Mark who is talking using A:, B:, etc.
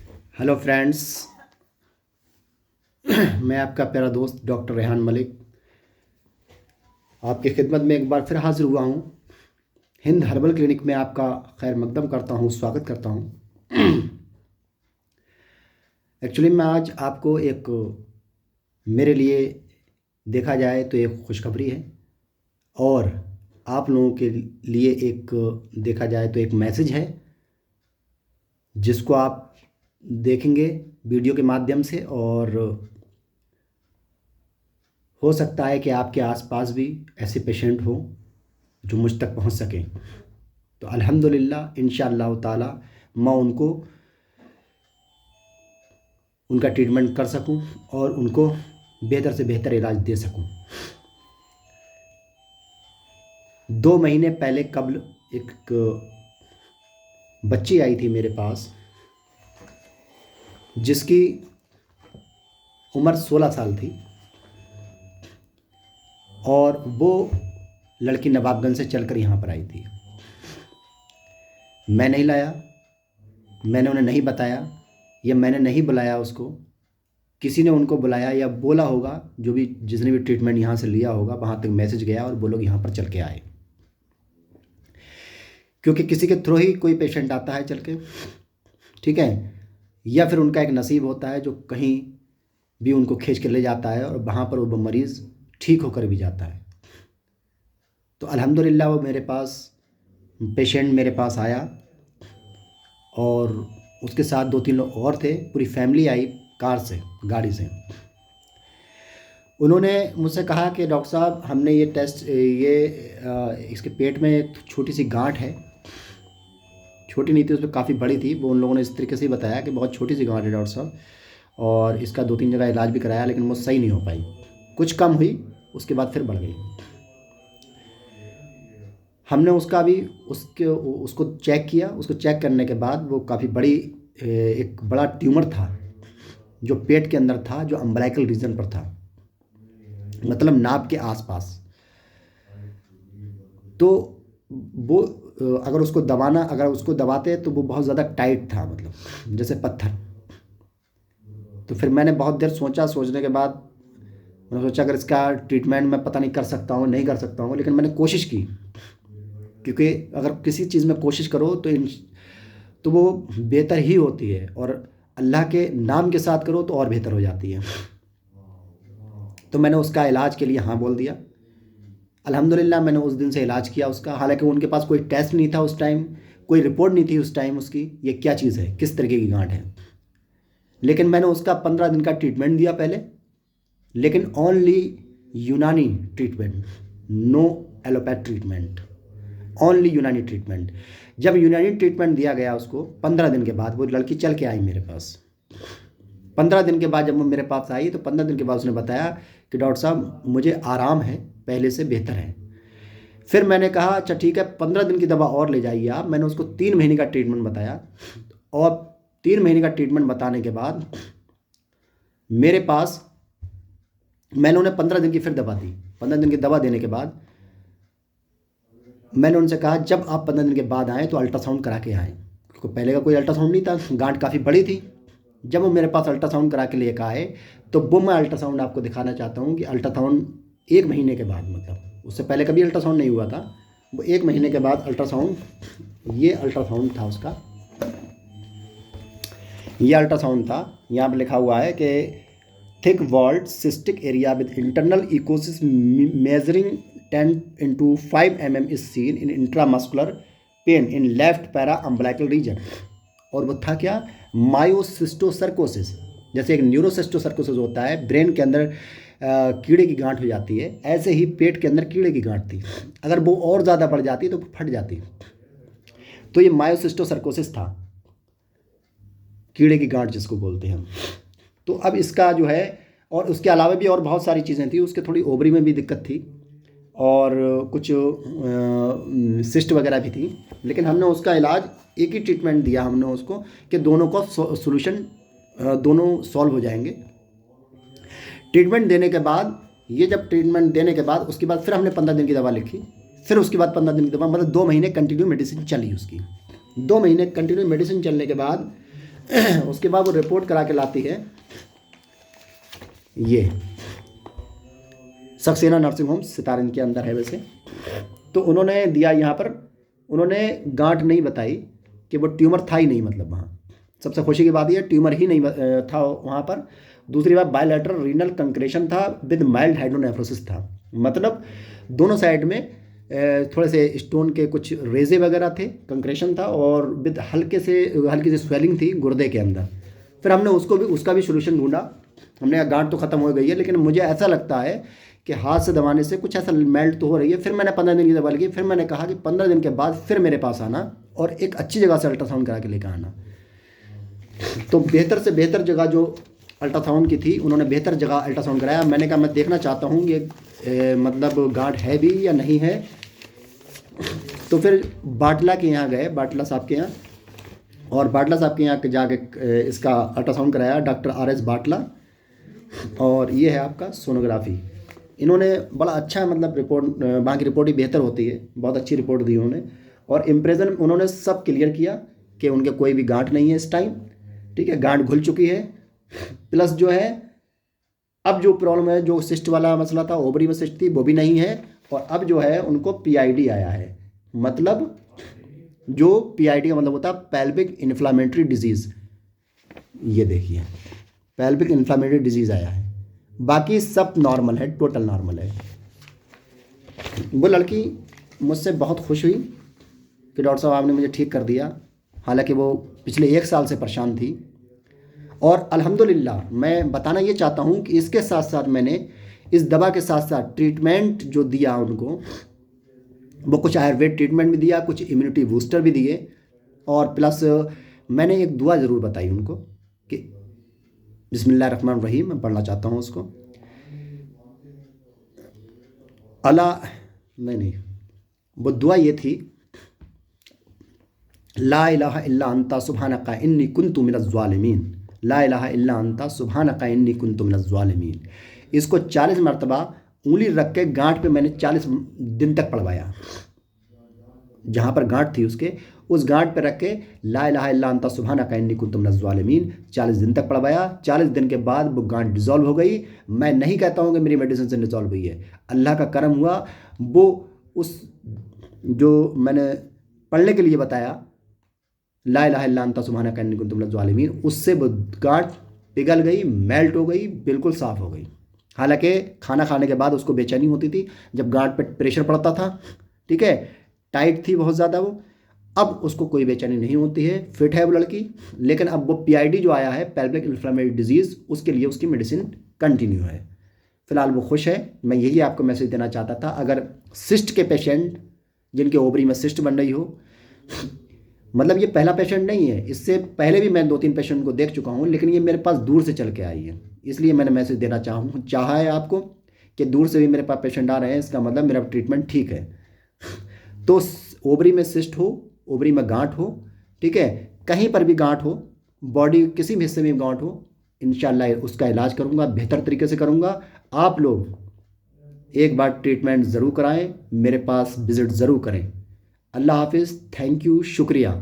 A: Hello friends. मैं आपका प्यारा दोस्त डॉक्टर रेहान मलिक आपकी खिदमत में एक बार फिर हाजिर हुआ हूँ। हिंद हर्बल क्लिनिक में आपका खैर मकदम करता हूँ, स्वागत करता हूँ। एक्चुअली मैं आज आपको एक मेरे लिए देखा जाए तो एक खुशखबरी है, और आप लोगों के लिए एक देखा जाए तो एक मैसेज है जिसको आप देखेंगे वीडियो के माध्यम से, और हो सकता है कि आपके आसपास भी ऐसे पेशेंट हों जो मुझ तक पहुंच सकें। तो अल्हम्दुलिल्लाह इंशाअल्लाह ताला मैं उनको उनका ट्रीटमेंट कर सकूं और उनको बेहतर से बेहतर इलाज दे सकूं। 2 महीने पहले कबल एक बच्ची आई थी मेरे पास जिसकी उम्र 16 साल थी, और वो लड़की नवाबगंज से चलकर यहाँ पर आई थी। मैं नहीं लाया, मैंने उन्हें नहीं बताया, या मैंने नहीं बुलाया उसको। किसी ने उनको बुलाया या बोला होगा, जो भी जिसने भी ट्रीटमेंट यहाँ से लिया होगा वहाँ तक मैसेज गया और वो लोग यहाँ पर चल के आए। क्योंकि किसी के थ्रू ही कोई पेशेंट आता है चल के, ठीक है, या फिर उनका एक नसीब होता है जो कहीं भी उनको खींच के ले जाता है और वहाँ पर वो मरीज़ ठीक होकर भी जाता है। तो अल्हम्दुलिल्लाह वो मेरे पास पेशेंट मेरे पास आया, और उसके साथ 2-3 लोग और थे, पूरी फैमिली आई कार से, गाड़ी से। उन्होंने मुझसे कहा कि डॉक्टर साहब हमने ये टेस्ट इसके पेट में एक छोटी सी गांठ है। छोटी नहीं थी, उसमें काफ़ी बड़ी थी। वो उन लोगों ने इस तरीके से ही बताया कि बहुत छोटी सी गांठ है डॉक्टर साहब, और इसका 2-3 जगह इलाज भी कराया लेकिन वो सही नहीं हो पाई। कुछ कम हुई, उसके बाद फिर बढ़ गई। हमने उसका भी उसको चेक किया। उसको चेक करने के बाद वो काफ़ी बड़ी एक बड़ा ट्यूमर था जो पेट के अंदर था, जो अम्बलाइकल रीजन पर था, मतलब नाभ के आसपास। तो वो अगर उसको दबाते तो वो बहुत ज़्यादा टाइट था, मतलब जैसे पत्थर। तो फिर मैंने बहुत देर सोचा। सोचने के बाद मैंने सोचा अगर इसका ट्रीटमेंट मैं पता नहीं कर सकता हूँ, नहीं कर सकता हूँ, लेकिन मैंने कोशिश की। क्योंकि अगर किसी चीज़ में कोशिश करो तो वो बेहतर ही होती है, और अल्लाह के नाम के साथ करो तो और बेहतर हो जाती है। तो मैंने उसका इलाज के लिए हाँ बोल दिया। अल्हम्दुलिल्लाह मैंने उस दिन से इलाज किया उसका। हालांकि उनके पास कोई टेस्ट नहीं था उस टाइम, कोई रिपोर्ट नहीं थी उस टाइम उसकी, ये क्या चीज़ है, किस तरीके की गांठ है। लेकिन मैंने उसका 15 दिन का ट्रीटमेंट दिया पहले, लेकिन only Unani treatment, no allopath treatment, only Unani treatment. जब यूनानी ट्रीटमेंट दिया गया उसको 15 दिन के बाद वो लड़की चल के आई मेरे पास। 15 दिन के बाद जब वो मेरे पास आई तो 15 दिन के बाद उसने बताया कि डॉक्टर साहब मुझे आराम है, पहले से बेहतर है। फिर मैंने कहा अच्छा ठीक है, 15 दिन की दवा और ले जाइए आप। मैंने उसको 3 महीने का ट्रीटमेंट बताया, और 3 महीने का ट्रीटमेंट बताने के बाद मेरे पास मैंने उन्हें 15 दिन की फिर दवा दी। 15 दिन की दवा देने के बाद मैंने उनसे कहा जब आप 15 दिन के बाद आएँ तो अल्ट्रासाउंड करा के आएँ, क्योंकि पहले का कोई अल्ट्रासाउंड नहीं था, गांठ काफ़ी बड़ी थी। जब वो मेरे पास अल्ट्रासाउंड करा के लेकर आए तो वो मैं अल्ट्रासाउंड आपको दिखाना चाहता हूँ कि अल्ट्रासाउंड 1 महीने के बाद, मतलब उससे पहले कभी अल्ट्रासाउंड नहीं हुआ था, वो 1 महीने के बाद अल्ट्रासाउंड, ये अल्ट्रासाउंड था उसका, ये अल्ट्रासाउंड था। यहाँ पर लिखा हुआ है कि thick walled cystic area with internal echoes measuring 10 × 5 mm is seen in intramuscular plane in left paraumbilical region. और वो था क्या, मायोसिस्टोसर्कोसिस। जैसे एक न्यूरोसिस्टोसर्कोसिस होता है, ब्रेन के अंदर कीड़े की गांठ हो जाती है, ऐसे ही पेट के अंदर कीड़े की गांठ थी। अगर वो और ज़्यादा बढ़ जाती तो फट जाती। तो ये मायोसिस्टोसर्कोसिस था, कीड़े की गांठ जिसको बोलते हैं हम। तो अब इसका जो है, और उसके अलावा भी और बहुत सारी चीज़ें थी। उसके थोड़ी ओवरी में भी दिक्कत थी, और कुछ सिस्ट वगैरह भी थी। लेकिन हमने उसका इलाज, एक ही ट्रीटमेंट दिया हमने उसको कि दोनों का सोल्यूशन, दोनों सॉल्व हो जाएंगे। ट्रीटमेंट देने के बाद, ये जब ट्रीटमेंट देने के बाद उसके बाद फिर हमने 15 दिन की दवा लिखी। फिर उसके बाद 15 दिन की दवा, मतलब 2 महीने कंटिन्यू मेडिसिन चली उसकी। 2 महीने कंटिन्यू मेडिसिन चलने के बाद उसके बाद वो रिपोर्ट करा के लाती है, ये सक्सेना नर्सिंग होम सितारिन के अंदर है वैसे। तो उन्होंने दिया यहाँ पर, उन्होंने गांठ नहीं बताई कि वो ट्यूमर था ही नहीं, मतलब वहाँ सबसे खुशी की बात ये ट्यूमर ही नहीं था वहाँ पर। दूसरी बात बायलैटरल रीनल कंक्रेशन था विद माइल्ड हाइड्रोनेफ्रोसिस था, मतलब दोनों साइड में थोड़े से स्टोन के कुछ रेजे वगैरह थे, कंक्रेशन था, और विद हल्की सी स्वेलिंग थी गुर्दे के अंदर। फिर हमने उसका भी सोल्यूशन ढूंढा। हमने कहा गांठ तो ख़त्म हो गई है, लेकिन मुझे ऐसा लगता है कि हाथ से दबाने से कुछ ऐसा मेल्ट तो हो रही है। फिर मैंने 15 दिन की दवा ली। फिर मैंने कहा कि 15 दिन के बाद फिर मेरे पास आना और एक अच्छी जगह से अल्ट्रासाउंड करा के लेकर आना। तो बेहतर से बेहतर जगह जो अल्ट्रासाउंड की थी, उन्होंने बेहतर जगह अल्ट्रासाउंड कराया। मैंने कहा मैं देखना चाहता हूँ ये मतलब गांठ है भी या नहीं है। तो फिर बाटला के यहाँ गए, बाटला साहब के यहाँ, और बाटला साहब के यहाँ जाके इसका अल्ट्रासाउंड कराया, डॉक्टर RS बाटला। और ये है आपका सोनोग्राफी। इन्होंने बड़ा अच्छा मतलब रिपोर्ट, वहाँ की रिपोर्ट ही बेहतर होती है, बहुत अच्छी रिपोर्ट दी उन्होंने। और इम्प्रेशन उन्होंने सब क्लियर किया कि उनके कोई भी गांठ नहीं है इस टाइम, ठीक है, गांठ घुल चुकी है। प्लस जो है अब जो प्रॉब्लम है, जो सिस्ट वाला मसला था, ओवरी में सिस्ट थी, वो भी नहीं है। और अब जो है उनको PID आया है, मतलब जो PID का मतलब होता है पेल्विक इन्फ्लामेटरी डिजीज़। ये देखिए पेल्विक इन्फ्लामेटरी डिजीज़ आया है, बाकी सब नॉर्मल है, टोटल नॉर्मल है। वो लड़की मुझसे बहुत खुश हुई कि डॉक्टर साहब आपने मुझे ठीक कर दिया। हालांकि वो पिछले 1 साल से परेशान थी। और अल्हम्दुलिल्लाह मैं बताना ये चाहता हूँ कि इसके साथ साथ मैंने इस दवा के साथ साथ ट्रीटमेंट जो दिया उनको, वो कुछ आयुर्वेद ट्रीटमेंट भी दिया, कुछ इम्यूनिटी बूस्टर भी दिए, और प्लस मैंने एक दुआ ज़रूर बताई उनको कि बिस्मिल्लाहिर्रहमानिर्रहीम, मैं पढ़ना चाहता हूँ उसको। नहीं, वो दुआ ये थी, ला इलाहा इल्ला अंता सुब्हानका इन्नी कुन्तु मिनज़ ज़ालिमीन, ला इलाहा इल्ला अंता सुब्हानका इन्नी कुन्तु मिनज़ ज़ालिमीन। इसको 40 मरतबा उंगली रख के गांठ पे मैंने 40 दिन तक पढ़वाया। जहाँ पर गांठ थी उसके, उस गांठ पे रख के ला इलाहा इल्ला अंता सुब्हानका इन्नी कुन्तु मिनज़ ज़ालिमीन 40 दिन तक पढ़वाया। 40 दिन के बाद वो गांठ डिज़ोल्व हो गई। मैं नहीं कहता हूँ कि मेरी मेडिसिन से डिज़ोल्व हुई है, अल्लाह का करम हुआ। वो उस जो मैंने पढ़ने के लिए बताया, ला इलाहा इल्ला अंता सुब्हानका इन्नी कुन्तु मिनज़ ज़ालिमीन, उससे वो गांठ पिघल गई, मेल्ट हो गई, बिल्कुल साफ़ हो गई। हालांकि खाना खाने के बाद उसको बेचैनी होती थी जब गांठ पे प्रेशर पड़ता था, ठीक है, टाइट थी बहुत ज़्यादा वो। अब उसको कोई बेचैनी नहीं होती है, फिट है वो लड़की। लेकिन अब वो PID जो आया है, पेल्विक इन्फ्लेमेटरी डिजीज़, उसके लिए उसकी मेडिसिन कंटिन्यू है। फ़िलहाल वो खुश है। मैं यही आपको मैसेज देना चाहता था। अगर सिस्ट के पेशेंट, जिनके ओवरी में सिस्ट बन रही हो, मतलब ये पहला पेशेंट नहीं है, इससे पहले भी मैं 2-3 पेशेंट को देख चुका हूँ, लेकिन ये मेरे पास दूर से चल के आई है। इसलिए मैंने मैसेज देना चाहा है आपको कि दूर से भी मेरे पास पेशेंट आ रहे हैं, इसका मतलब मेरा ट्रीटमेंट ठीक है। तो ओवरी में सिस्ट हो, ओवरी में गांठ हो, ठीक है, कहीं पर भी गांठ हो, बॉडी किसी भी हिस्से में गांठ हो, इंशाल्लाह उसका इलाज करूँगा, बेहतर तरीके से करूँगा। आप लोग एक बार ट्रीटमेंट ज़रूर कराएं, मेरे पास विज़िट ज़रूर करें। अल्लाह हाफिज़, थैंक यू, शुक्रिया।